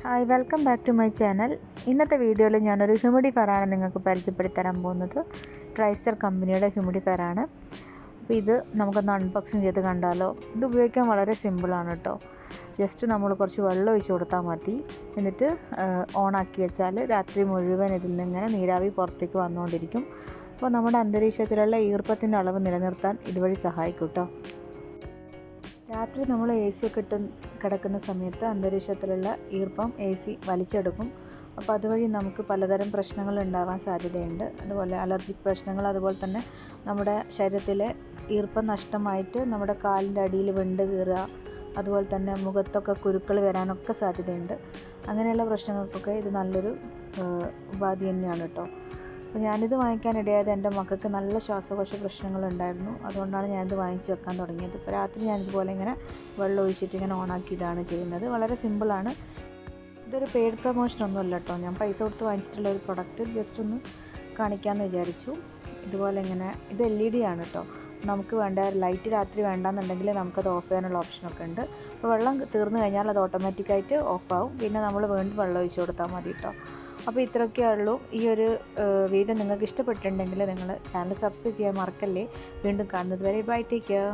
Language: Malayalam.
Hi, welcome back to my channel. ഇന്നത്തെ വീഡിയോയിൽ ഞാനൊരു ഹ്യൂമിഡിഫയറാണ് നിങ്ങൾക്ക് പരിചയപ്പെടുത്തി തരാൻ പോകുന്നത്. ട്രൈസ്റ്റർ കമ്പനിയുടെ ഹ്യൂമിഡിഫയറാണ്. അപ്പോൾ ഇത് നമുക്കൊന്ന് അൺബോക്സിങ് ചെയ്ത് കണ്ടാലോ. ഇത് ഉപയോഗിക്കാൻ വളരെ സിമ്പിളാണ് കേട്ടോ. ജസ്റ്റ് നമ്മൾ കുറച്ച് വെള്ളം ഒഴിച്ച് കൊടുത്താൽ മതി. എന്നിട്ട് ഓണാക്കി വെച്ചാൽ രാത്രി മുഴുവൻ ഇതിൽ നിന്ന് ഇങ്ങനെ നീരാവി പുറത്തേക്ക് വന്നുകൊണ്ടിരിക്കും. അപ്പോൾ നമ്മുടെ അന്തരീക്ഷത്തിലുള്ള ഈർപ്പത്തിൻ്റെ അളവ് നിലനിർത്താൻ ഇതുവഴി സഹായിക്കും കേട്ടോ. രാത്രി നമ്മൾ എ സി ഒക്കെ ഇട്ട് കിടക്കുന്ന സമയത്ത് അന്തരീക്ഷത്തിലുള്ള ഈർപ്പം എ സി വലിച്ചെടുക്കും. അപ്പോൾ അതുവഴി നമുക്ക് പലതരം പ്രശ്നങ്ങൾ ഉണ്ടാവാൻ സാധ്യതയുണ്ട്. അതുപോലെ അലർജിക് പ്രശ്നങ്ങൾ, അതുപോലെ തന്നെ നമ്മുടെ ശരീരത്തിലെ ഈർപ്പം നഷ്ടമായിട്ട് നമ്മുടെ കാലിൻ്റെ അടിയിൽ വിണ്ട് കീറുക, അതുപോലെ തന്നെ മുഖത്തൊക്കെ കുരുക്കൾ വരാനൊക്കെ സാധ്യതയുണ്ട്. അങ്ങനെയുള്ള പ്രശ്നങ്ങൾക്കൊക്കെ ഇത് നല്ലൊരു ഉപാധി തന്നെയാണ് കേട്ടോ. അപ്പോൾ ഞാനിത് വാങ്ങിക്കാനിടയായത് എൻ്റെ മക്കൾക്ക് നല്ല ശ്വാസകോശ പ്രശ്നങ്ങളുണ്ടായിരുന്നു. അതുകൊണ്ടാണ് ഞാനിത് വാങ്ങിച്ച് വെക്കാൻ തുടങ്ങിയത്. ഇപ്പോൾ രാത്രി ഞാനിതുപോലെ ഇങ്ങനെ വെള്ളം ഒഴിച്ചിട്ട് ഇങ്ങനെ ഓണാക്കിയിട്ടാണ് ചെയ്യുന്നത്. വളരെ സിമ്പിളാണ്. ഇതൊരു പെയ്ഡ് പ്രൊമോഷനൊന്നുമല്ല കേട്ടോ. ഞാൻ പൈസ കൊടുത്ത് വാങ്ങിച്ചിട്ടുള്ള ഒരു പ്രൊഡക്റ്റ് ജസ്റ്റ് ഒന്ന് കാണിക്കാമെന്ന് വിചാരിച്ചു. ഇതുപോലെ ഇങ്ങനെ ഇത് LED ആണ് കേട്ടോ. നമുക്ക് വേണ്ട ലൈറ്റ് രാത്രി വേണ്ടാന്നുണ്ടെങ്കിൽ നമുക്കത് ഓഫ് ചെയ്യാനുള്ള ഓപ്ഷനൊക്കെ ഉണ്ട്. അപ്പോൾ വെള്ളം തീർന്നു കഴിഞ്ഞാൽ അത് ഓട്ടോമാറ്റിക്കായിട്ട് ഓഫാവും. പിന്നെ നമ്മൾ വീണ്ടും വെള്ളം ഒഴിച്ച് കൊടുത്താൽ മതി കേട്ടോ. അപ്പോൾ ഇത്രയൊക്കെ ഉള്ളൂ. ഈ ഒരു വീഡിയോ നിങ്ങൾക്ക് ഇഷ്ടപ്പെട്ടിട്ടുണ്ടെങ്കിൽ നിങ്ങൾ ചാനൽ സബ്സ്ക്രൈബ് ചെയ്യാൻ മറക്കല്ലേ. വീണ്ടും കാണുന്നത് വരെ ബൈ, ടേക്ക് കെയർ.